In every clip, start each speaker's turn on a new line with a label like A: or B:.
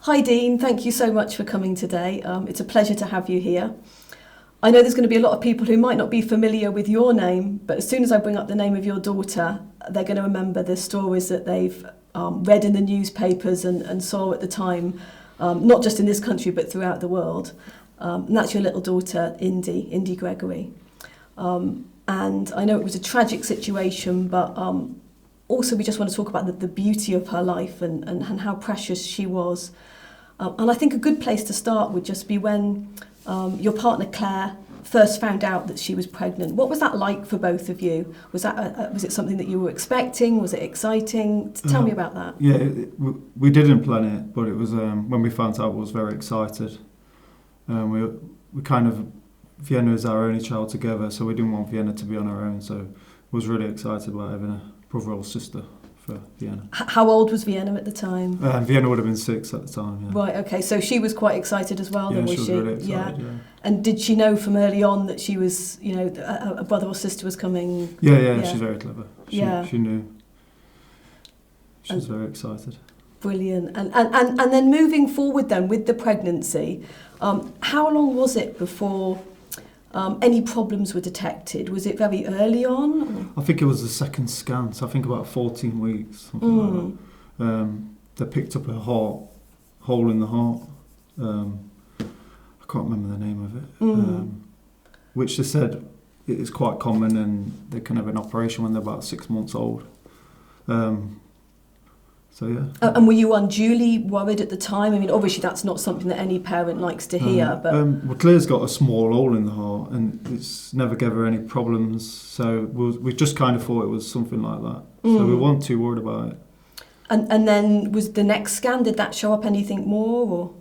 A: Hi Dean, thank you so much for coming today. It's a pleasure to have you here. I know there's going to be a lot of people who might not be familiar with your name, but as soon as I bring up the name of your daughter, they're going to remember the stories that they've read in the newspapers and saw at the time, not just in this country but throughout the world. And that's your little daughter, Indi Gregory. And I know it was a tragic situation, but also we just want to talk about the beauty of her life and how precious she was. And I think a good place to start would just be when your partner Claire first found out that she was pregnant. What was that like for both of you? Was it something that you were expecting? Was it exciting? Tell me about that.
B: Yeah, we didn't plan it, but it was when we found out, I was very excited. We kind of, Vienna is our only child together, so we didn't want Vienna to be on her own. So I was really excited about having a brother or sister for Vienna.
A: How old was Vienna at the time?
B: Vienna would have been 6 at the time. Yeah.
A: Right. Okay. So she was quite excited as well.
B: Yeah,
A: then, was
B: she was really excited. Yeah.
A: And did she know from early on that she was, a brother or sister was coming?
B: Yeah. She's very clever. She knew. She was very excited.
A: Brilliant. And then moving forward then with the pregnancy, how long was it before any problems were detected? Was it very early on?
B: I think it was the second scan, so I think about 14 weeks, something like that. They picked up a hole in the heart. I can't remember the name of it. Which they said it is quite common and they can have an operation when they're about 6 months old. So yeah.
A: And were you unduly worried at the time? I mean, obviously that's not something that any parent likes to hear. But
B: well, Claire's got a small hole in the heart, and it's never gave her any problems. So we just kind of thought it was something like that. So we weren't too worried about it.
A: And then was the next scan? Did that show up anything more?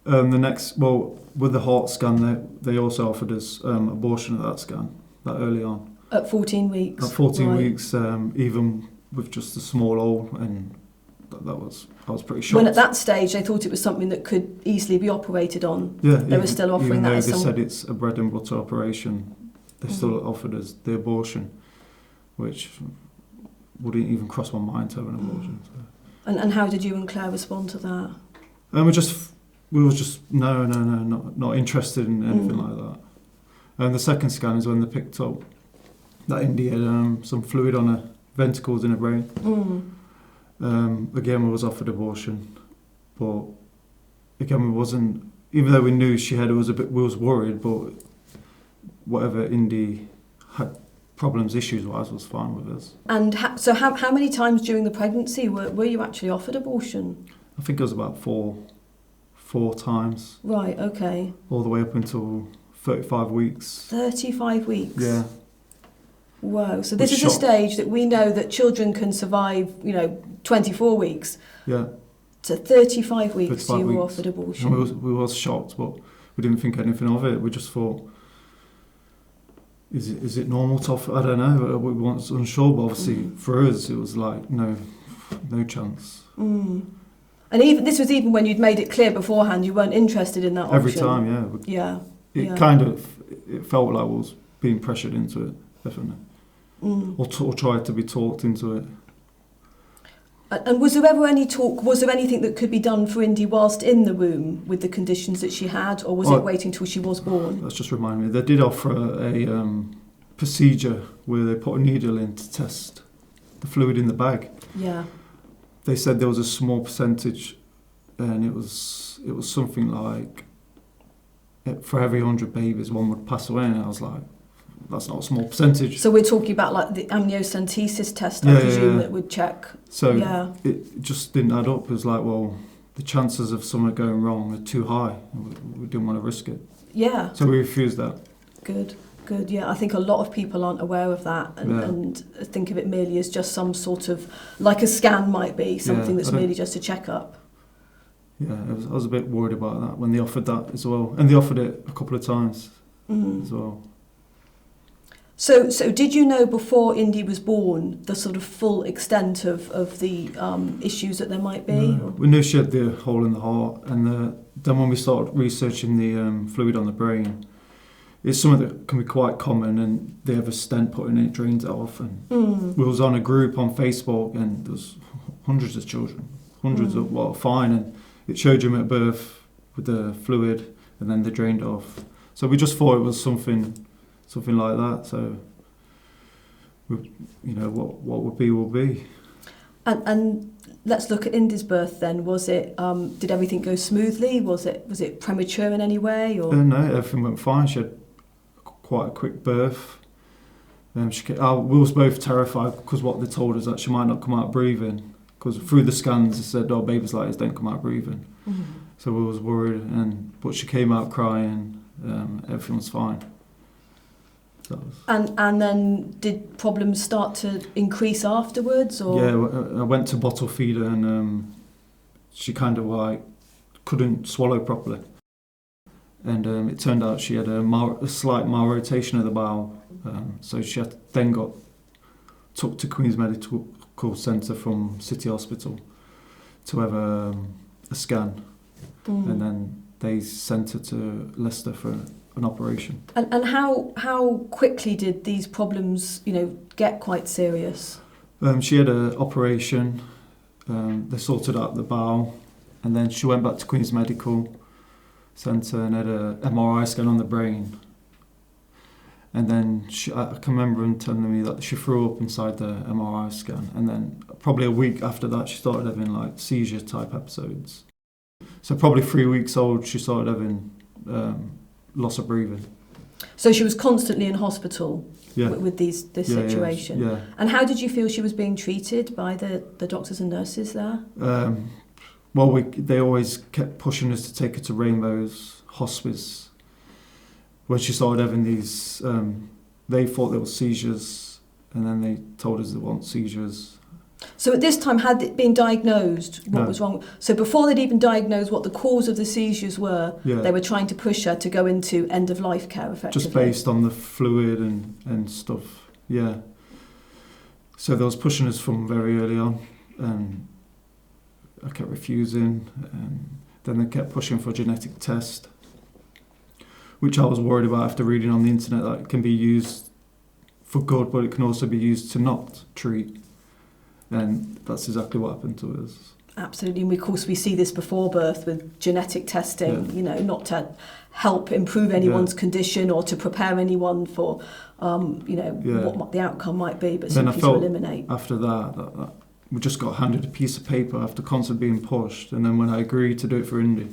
A: Or
B: with the heart scan, they also offered us abortion at that scan, that early on.
A: At 14 weeks.
B: At 14 weeks, even with just a small hole, and I was pretty shocked.
A: When at that stage they thought it was something that could easily be operated on.
B: Yeah,
A: they were still offering that.
B: Even though they said it's a bread and butter operation, they still offered us the abortion, which wouldn't even cross my mind to have an abortion. So.
A: And how did you and Claire respond to that?
B: We were just not interested in anything like that. And the second scan is when they picked up that Indi had some fluid on her ventricles in her brain. Again, we was offered abortion, but again, we wasn't. Even though we knew she had, we was worried. But whatever Indi had problems, issues-wise, was fine with us.
A: And so, how many times during the pregnancy were you actually offered abortion?
B: I think it was about four times.
A: Right. Okay.
B: All the way up until 35 weeks.
A: 35 weeks.
B: Yeah.
A: Whoa, so this is a stage that we know that children can survive, 24 weeks.
B: Yeah.
A: To 35 weeks
B: 35
A: you were
B: weeks.
A: offered abortion.
B: And we was shocked, but we didn't think anything of it. We just thought, is it normal to offer? I don't know. We weren't unsure, but obviously for us it was like, no chance.
A: And this was even when you'd made it clear beforehand you weren't interested in that option.
B: Every time, yeah. It felt like I was being pressured into it. Definitely. Or tried to be talked into it.
A: And was there ever any talk, was there anything that could be done for Indi whilst in the womb with the conditions that she had, or was it waiting till she was born?
B: That's just reminded me. They did offer a procedure where they put a needle in to test the fluid in the bag.
A: Yeah.
B: They said there was a small percentage, and it was something like for every 100 babies, one would pass away, and I was like, that's not a small percentage.
A: So we're talking about like the amniocentesis test, I presume, that would check.
B: So it just didn't add up. It was like, well, the chances of something going wrong are too high. We didn't want to risk it.
A: Yeah.
B: So we refused that.
A: Good. Yeah, I think a lot of people aren't aware of that and think of it merely as just some sort of, like a scan might be, something that's merely just a checkup.
B: Yeah, I was a bit worried about that when they offered that as well. And they offered it a couple of times as well.
A: So did you know before Indi was born the sort of full extent of the issues that there might be?
B: No. We knew she had the hole in the heart, and then when we started researching the fluid on the brain, it's something that can be quite common, and they have a stent put in it, drains it off. And we was on a group on Facebook, and there was hundreds of children, of what are fine, and it showed him at birth with the fluid, and then they drained it off. So we just thought it was something like that. So, what would be will be.
A: And let's look at Indi's birth then. Was it? Did everything go smoothly? Was it premature in any way? Or
B: No, everything went fine. She had quite a quick birth. We was both terrified because what they told us that she might not come out breathing. Because through the scans they said, "Oh, babies like this don't come out breathing." Mm-hmm. So we was worried, but she came out crying. Everything was fine.
A: And then did problems start to increase afterwards? Or?
B: Yeah, I went to bottle feed her, and she kind of like couldn't swallow properly. And it turned out she had a slight malrotation of the bowel. So she then got took to Queen's Medical Centre from City Hospital to have a scan. And then they sent her to Leicester for an operation.
A: And how quickly did these problems, get quite serious?
B: She had an operation. They sorted out the bowel, and then she went back to Queen's Medical Centre and had a MRI scan on the brain. And then I can remember him telling me that she threw up inside the MRI scan, and then probably a week after that she started having like seizure type episodes. So probably 3 weeks old she started having loss of breathing.
A: So she was constantly in hospital
B: yeah.
A: with this situation.
B: Yeah.
A: And how did you feel she was being treated by the doctors and nurses there?
B: They always kept pushing us to take her to Rainbow's Hospice. When she started having these, they thought there were seizures, and then they told us there weren't seizures.
A: So at this time, had it been diagnosed what
B: No.
A: was wrong? So before they'd even diagnosed what the cause of the seizures were, they were trying to push her to go into end-of-life care, effectively?
B: Just based on the fluid and stuff, yeah. So they was pushing us from very early on, and I kept refusing, and then they kept pushing for a genetic test, which I was worried about after reading on the internet that it can be used for good, but it can also be used to not treat. And that's exactly what happened to us.
A: Absolutely, and of course we see this before birth with genetic testing, not to help improve anyone's condition or to prepare anyone for, what the outcome might be, but
B: then
A: simply to eliminate.
B: After that we just got handed a piece of paper after constantly being pushed, and then when I agreed to do it for Indy,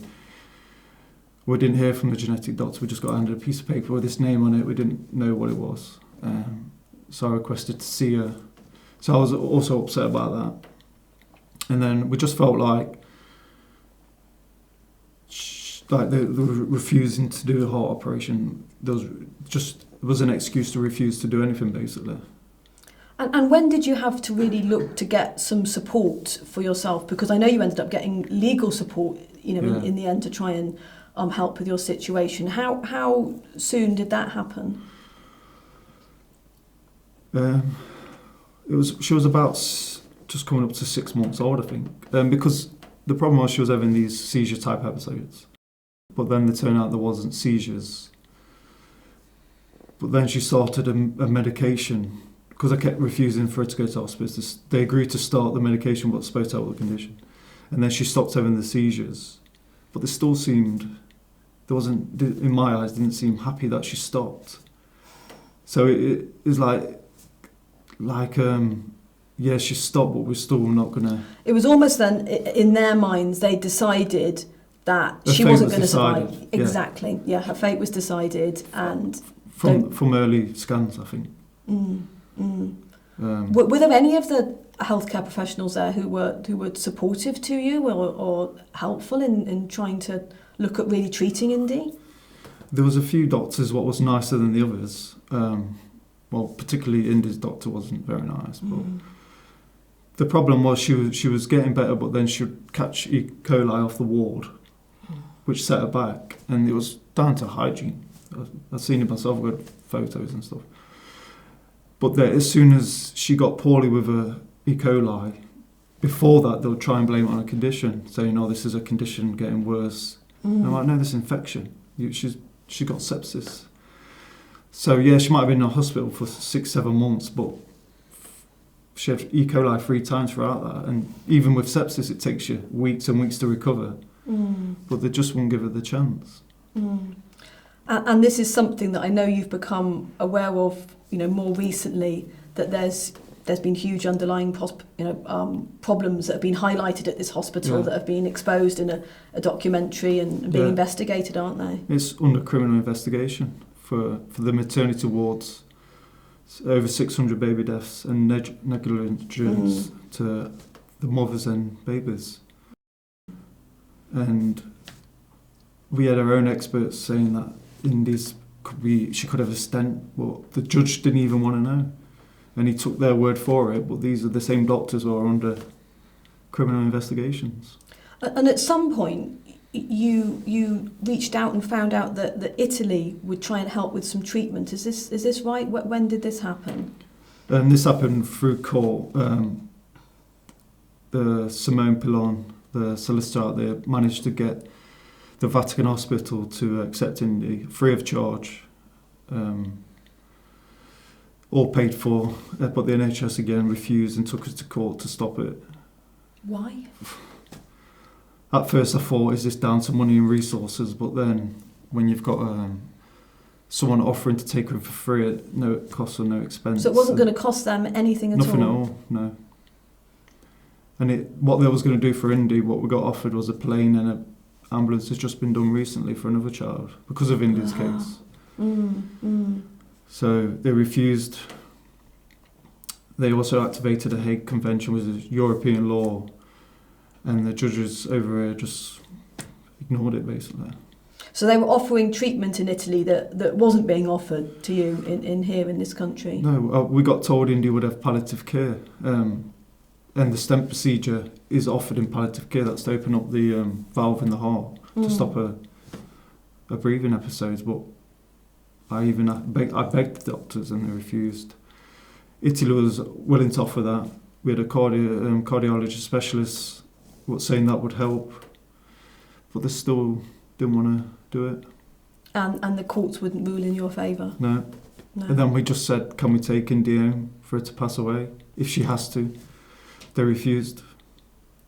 B: we didn't hear from the genetic doctor, we just got handed a piece of paper with this name on it, we didn't know what it was. So I requested to see her. So I was also upset about that. And then we just felt like they were refusing to do the heart operation. There was an excuse to refuse to do anything, basically.
A: And when did you have to really look to get some support for yourself? Because I know you ended up getting legal support, in the end to try and help with your situation. How soon did that happen?
B: She was about just coming up to 6 months old, I think. Because the problem was she was having these seizure type episodes. But then it turned out there wasn't seizures. But then she started a medication, because I kept refusing for her to go to hospice. They agreed to start the medication but supposed to help the condition. And then she stopped having the seizures. But they still seemed, in my eyes, didn't seem happy that she stopped. So it was she stopped, but we're still not going to...
A: It was almost then, in their minds, they decided that she wasn't going to survive.
B: Yeah.
A: Exactly, her fate was decided. And
B: From early scans, I think.
A: Were there any of the healthcare professionals there who were supportive to you or helpful in trying to look at really treating Indy?
B: There was a few doctors what was nicer than the others. Particularly Indy's doctor wasn't very nice. But the problem was she was getting better, but then she would catch E. coli off the ward, which set her back, and it was down to hygiene. I've seen it myself, I've got photos and stuff. But then, as soon as she got poorly with her E. coli, before that they would try and blame it on a condition, saying, "Oh, this is a condition getting worse." And I'm like, "No, this is infection. She got sepsis." So she might have been in a hospital for 6-7 months, but she had E. coli 3 times throughout that. And even with sepsis, it takes you weeks and weeks to recover. but they just wouldn't give her the chance.
A: And this is something that I know you've become aware of, more recently, that there's been huge underlying problems that have been highlighted at this hospital that have been exposed in a documentary and being investigated, aren't they?
B: It's under criminal investigation for the maternity wards. It's over 600 baby deaths and negligence to the mothers and babies. And we had our own experts saying that she could have a stent, but the judge didn't even want to know. And he took their word for it, but these are the same doctors who are under criminal investigations. And
A: at some point, you reached out and found out that Italy would try and help with some treatment. Is this right? When did this happen?
B: This happened through court. The Simone Pilon, the solicitor out there, managed to get the Vatican Hospital to accept Indi free of charge. All paid for, but the NHS again refused and took us to court to stop it.
A: Why?
B: At first I thought, is this down to money and resources? But then when you've got someone offering to take her for free at no cost or no expense.
A: So it wasn't going to cost them anything at all?
B: Nothing at all, no. And what they was going to do for Indi, what we got offered was a plane and an ambulance has just been done recently for another child because of Indi's case. So they refused. They also activated the Hague Convention, which is European law, and the judges over here just ignored it, basically.
A: So they were offering treatment in Italy that wasn't being offered to you in here in this country?
B: No, we got told India would have palliative care, and the stent procedure is offered in palliative care. That's to open up the valve in the heart to stop a breathing episodes, but I begged the doctors and they refused. Italy was willing to offer that. We had a cardiologist specialist saying that would help, but they still didn't want to do it.
A: And the courts wouldn't rule in your favour?
B: No. And then we just said, can we take Indi home for her to pass away if she has to? They refused.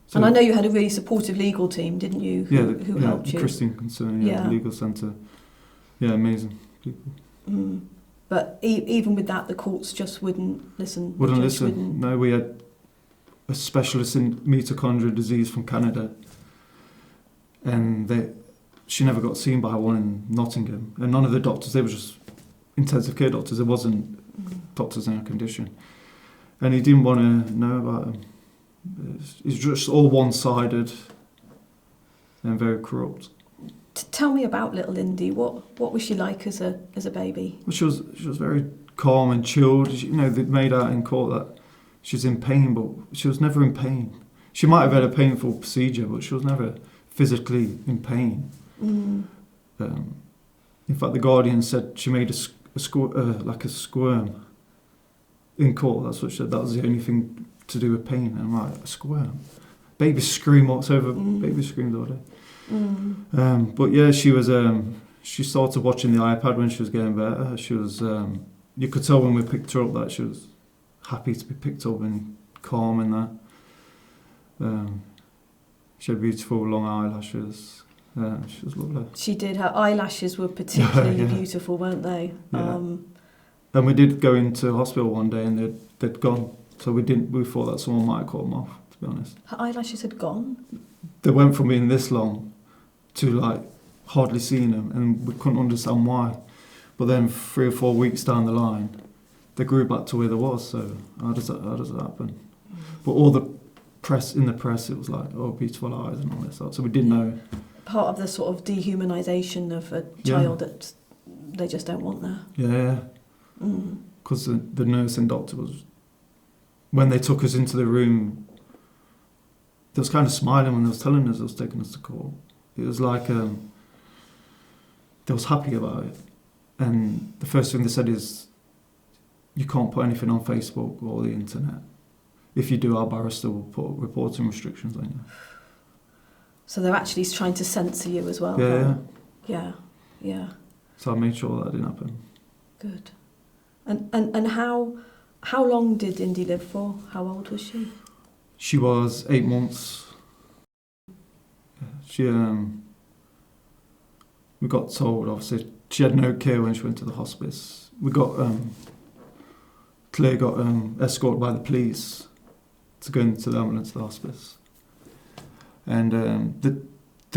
B: So,
A: and I know you had a really supportive legal team, didn't you? Who helped you?
B: Christened, the legal centre. Yeah, amazing people.
A: But even with that, the courts just wouldn't listen.
B: No, we had a specialist in mitochondrial disease from Canada, and she never got seen by one in Nottingham. And none of the doctors, they were just intensive care doctors. There wasn't doctors in her condition. And he didn't want to know about them. It's just all one-sided and very corrupt.
A: Tell me about little Indi. What was she like as a baby?
B: Well, she was very calm and chilled. They made out in court that she was in pain, but she was never in pain. She might have had a painful procedure, but she was never physically in pain. In fact, the Guardian said she made a squirm in court. That's what she said. That was the only thing to do with pain. And I'm like, a squirm? Baby scream whatsoever. Baby screamed all day. But yeah, she was. She started watching the iPad when she was getting better. She was. You could tell when we picked her up that she was happy to be picked up and calm and that. She had beautiful long eyelashes. She was lovely.
A: She did. Her eyelashes were particularly beautiful, weren't they?
B: Yeah. And we did go into hospital one day and they'd gone. So we thought that someone might have cut them off, to be honest.
A: Her eyelashes had gone?
B: They went from being this long to hardly seeing them, and we couldn't understand why. But then 3 or 4 weeks down the line, they grew back to where they was. So how does that happen? But all the press, it was like, oh, beautiful eyes and all this stuff. So we didn't know.
A: Part of the sort of dehumanization of a child that they just don't want there.
B: Yeah. Because the nurse and doctor when they took us into the room, they was kind of smiling when they was telling us they was taking us to court. It was like they was happy about it. And the first thing they said is, you can't put anything on Facebook or the internet. If you do, our barrister will put reporting restrictions on you.
A: So they're actually trying to censor you as well? Yeah.
B: So I made sure that didn't happen.
A: Good. And how long did Indi live for? How old was she?
B: She was 8 months. She we got told, obviously, she had no care when she went to the hospice. We got, Claire got escorted by the police to go into the ambulance to the hospice. And the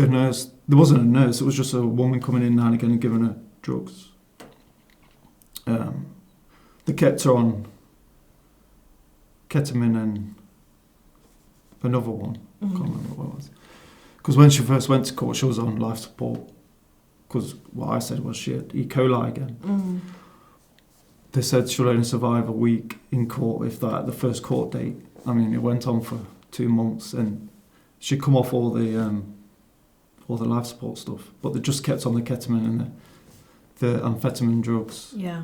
B: nurse, there wasn't a nurse, it was just a woman coming in now and again and giving her drugs. They kept her on ketamine and another one. I can't remember what it was. Because when she first went to court, she was on life support. Because what I said was she had E. coli again. They said she'll only survive a week in court, if that, the first court date. I mean, it went on for 2 months, and she'd come off all the life support stuff, but they just kept on the ketamine and the amphetamine drugs.
A: Yeah.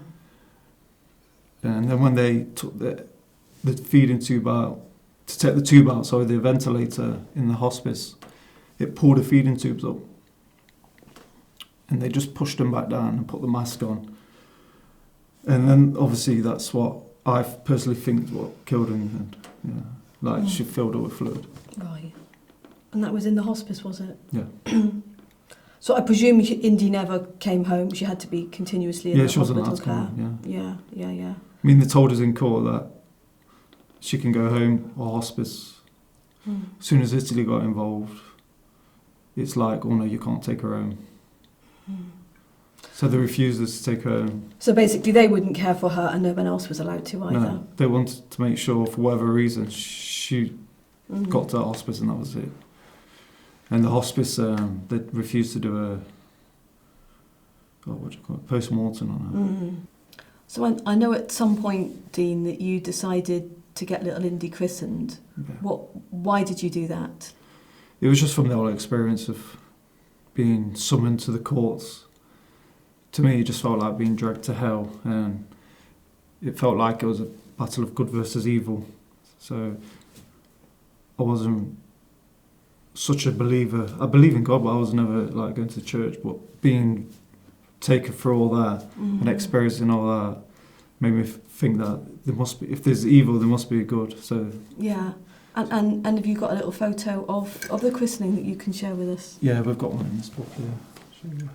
B: And then when they took the feeding tube out, to take the tube out, sorry, the ventilator in the hospice, it pulled the feeding tubes up. And they just pushed them back down and put the mask on. And then, obviously, that's what I personally think what killed her in the end. Yeah. She filled her with fluid.
A: Right. And that was in the hospice, was it?
B: Yeah.
A: So I presume Indy never came home. She had to be continuously in the hospital care.
B: Yeah, she wasn't allowed to come home,
A: Yeah.
B: I mean, they told us in court that she can go home or hospice. As soon as Italy got involved, it's like, oh no, you can't take her home. So they refused us to take her home.
A: So basically they wouldn't care for her and no one else was allowed to either?
B: No, they wanted to make sure, for whatever reason, she got to the hospice and that was it. And the hospice, they refused to do a, post-mortem on her.
A: So I know at some point, Dean, that you decided to get little Indy christened.
B: Yeah.
A: Why did you do that?
B: It was just from the whole experience of being summoned to the courts. To me, it just felt like being dragged to hell, and it felt like it was a battle of good versus evil. So I wasn't such a believer. I believe in God, but I was never like going to church. But being taken through all that and experiencing all that made me think that there must be, if there's evil, there must be good. So
A: yeah. And have you got a little photo of the christening that you can share with us?
B: yeah, we've got one in this book here. Show you.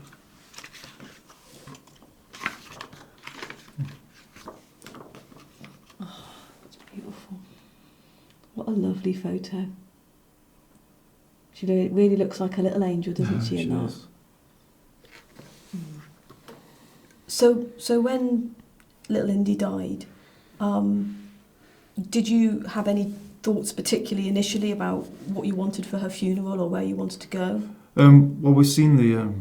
A: Oh, that's beautiful. What a lovely photo. She really looks like a little angel, doesn't she?
B: She does.
A: So when little Indy died, did you have any thoughts particularly initially about what you wanted for her funeral or where you wanted to go?
B: Well, we've seen the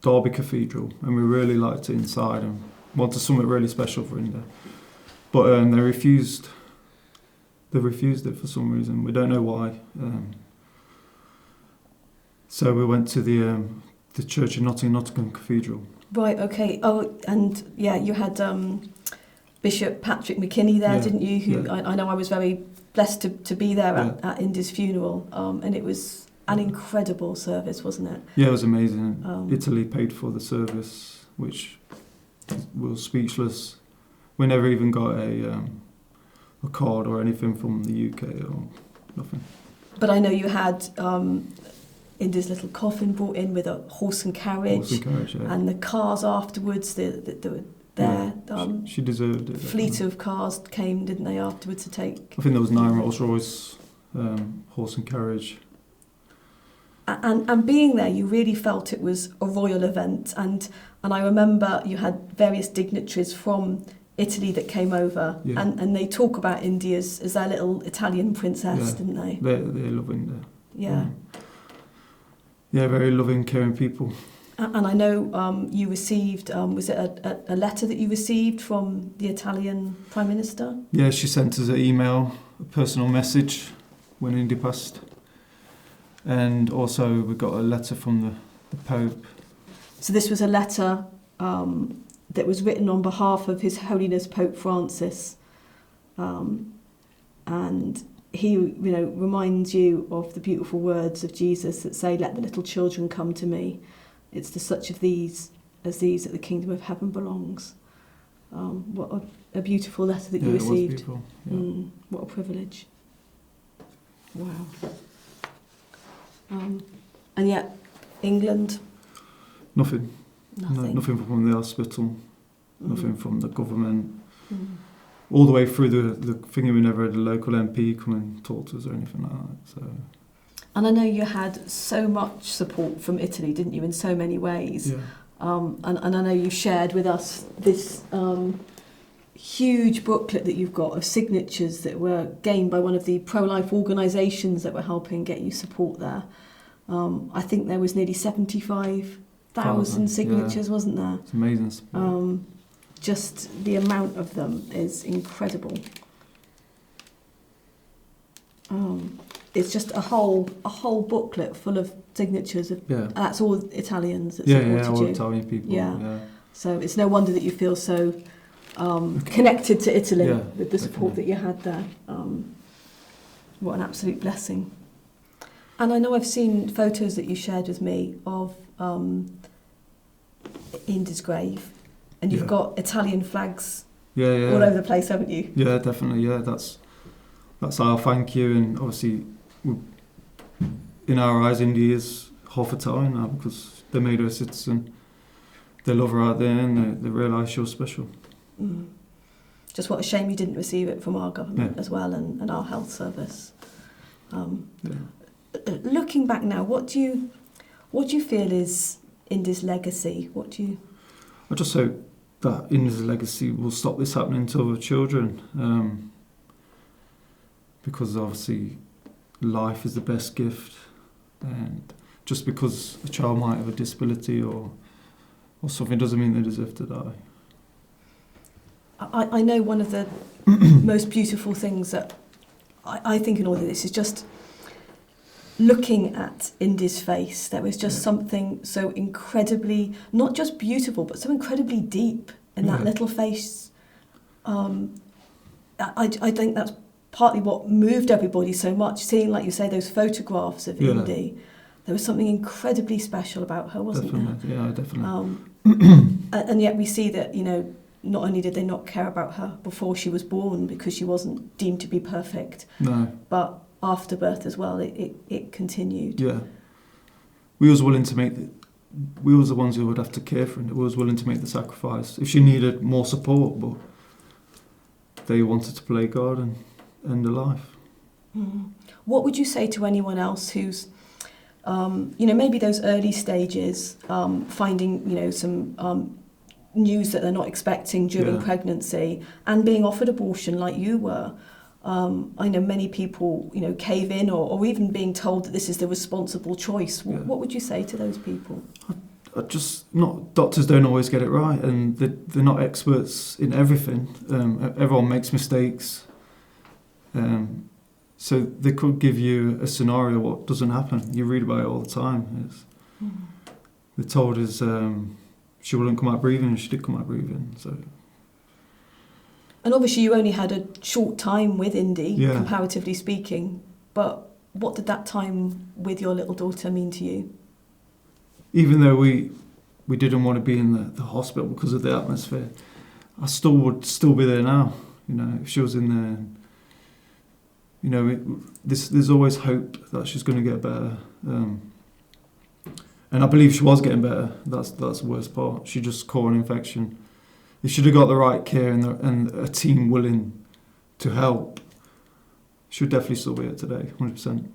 B: Derby Cathedral and we really liked it inside and wanted something really special for Indy. But they refused it for some reason. We don't know why. So we went to the church in Nottingham Cathedral.
A: Right, okay. Oh, and yeah, you had Bishop Patrick Mckin there, didn't you? Who I know I was very blessed to be there at Indy's funeral, and it was an incredible service, wasn't it?
B: Yeah, it was amazing. Italy paid for the service, which was speechless. We never even got a card or anything from the UK or nothing.
A: But I know you had Indy's little coffin brought in with a horse and carriage, and the cars afterwards. They were there.
B: She deserved it.
A: Fleet of cars came, didn't they, afterwards to take?
B: I think there was 9 Rolls-Royce horse and carriage.
A: And being there, you really felt it was a royal event. And I remember you had various dignitaries from Italy that came over, and they talk about Indy as their little Italian princess, didn't they?
B: They love Indy.
A: Yeah.
B: Yeah, very loving, caring people.
A: And I know you received, was it a letter that you received from the Italian Prime Minister?
B: Yeah, she sent us an email, a personal message when Indy passed. And also we got a letter from the Pope. So
A: this was a letter that was written on behalf of His Holiness Pope Francis. And he, reminds you of the beautiful words of Jesus that say, "Let the little children come to me. It's to such of these as these that the kingdom of heaven belongs." What a beautiful letter that you received.
B: It was beautiful.
A: What a privilege. Wow.
B: And
A: yet, England?
B: Nothing. Nothing from the hospital, nothing from the government.
A: Mm.
B: All the way through the thing, we never had a local MP come and talk to us or anything like that. So.
A: And I know you had so much support from Italy, didn't you, in so many ways?
B: Yeah.
A: And I know you shared with us this huge booklet that you've got of signatures that were gained by one of the pro-life organisations that were helping get you support there. I think there was nearly 75,000 signatures, wasn't there?
B: It's amazing support.
A: Just the amount of them is incredible. It's just a whole booklet full of signatures of that's all Italians that supported you.
B: All Italian people. Yeah.
A: So it's no wonder that you feel so connected to Italy with the support that you had there. What an absolute blessing. And I know I've seen photos that you shared with me of Indi's grave, and you've got Italian flags all over the place, haven't you?
B: Yeah, definitely. Yeah, that's our thank you, and obviously, in our eyes, Indi is half Italian now because they made her a citizen. They love her out there, and they realise she's special.
A: Mm. Just what a shame you didn't receive it from our government as well, and our health service. Looking back now, what do you feel is Indi's legacy?
B: I just hope that Indi's legacy will stop this happening to other children, because obviously life is the best gift, and just because a child might have a disability or something doesn't mean they deserve to die.
A: I know one of the most beautiful things that I think in all of this is just looking at Indi's face. There was just something so incredibly, not just beautiful, but so incredibly deep in that little face. I think that's partly what moved everybody so much, seeing, like you say, those photographs of Indi. There was something incredibly special about her, wasn't there?
B: Yeah, definitely.
A: And yet we see that, not only did they not care about her before she was born because she wasn't deemed to be perfect, but after birth as well, it continued. Yeah.
B: We was willing to we was the ones who would have to care for her. We was willing to make the sacrifice if she needed more support, but they wanted to play God and end her life.
A: Mm. What would you say to anyone else who's, maybe those early stages, finding, some news that they're not expecting during pregnancy and being offered abortion like you were? I know many people, cave in or even being told that this is the responsible choice. What would you say to those people? Doctors don't always get it right, and they're not experts in everything. Everyone makes mistakes. So they could give you a scenario what doesn't happen. You read about it all the time. They told us she wouldn't come out breathing, and she did come out breathing. So. And obviously you only had a short time with Indi, comparatively speaking, but what did that time with your little daughter mean to you?
B: Even though we didn't want to be in the hospital because of the atmosphere, I would still be there now. If she was in there, there's always hope that she's going to get better. And I believe she was getting better. That's the worst part. She just caught an infection. If she'd have got the right care and a team willing to help, she would definitely still be here today, 100%.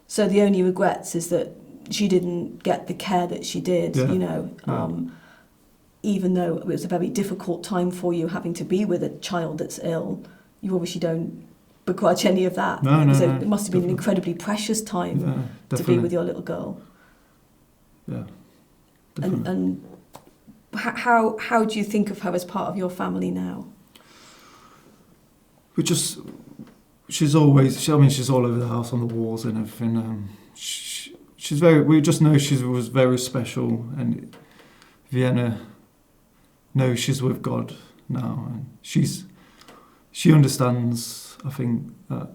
A: So the only regrets is that she didn't get the care that she did, even though it was a very difficult time for you having to be with a child that's ill. You obviously don't begrudge any of that.
B: No,
A: it must have been an incredibly precious time to be with your little girl.
B: Yeah, definitely.
A: And how do you think of her as part of your family now?
B: She's always. She's all over the house on the walls and everything. She's very. We just know she was very special, and Vienna knows she's with God now, and she understands. I think that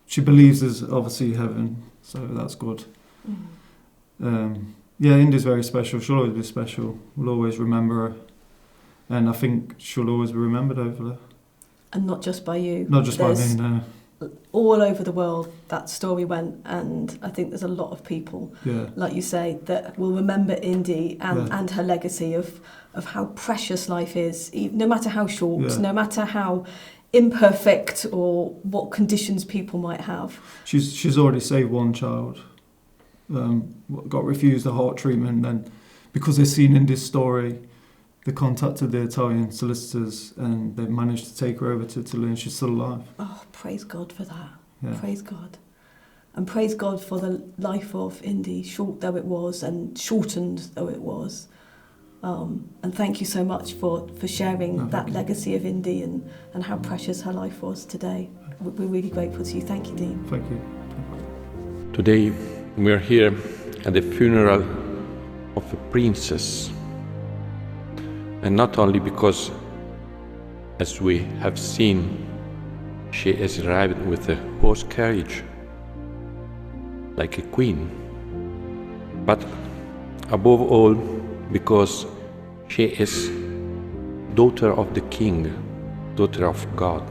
B: she believes there's obviously heaven, so that's good. Indi's very special. She'll always be special. We'll always remember her. And I think she'll always be remembered over there.
A: And not just by you.
B: Not just by me, no.
A: all over the world that story went, and I think there's a lot of people, like you say, that will remember Indi and her legacy of how precious life is, no matter how short, no matter how imperfect or what conditions people might have.
B: She's already saved one child, got refused a heart treatment, and because they've seen Indi's story, they contacted the Italian solicitors and they've managed to take her over to Italy, and she's still alive.
A: Oh, praise God for that.
B: Yeah.
A: Praise God. And praise God for the life of Indi, short though it was and shortened though it was. And thank you so much for sharing that legacy of Indi and how precious her life was today. We're really grateful to you. Thank you, Dean.
B: Thank you.
C: Today we're here at the funeral of a princess. And not only because, as we have seen, she has arrived with a horse carriage, like a queen, but above all because she is daughter of the King, daughter of God.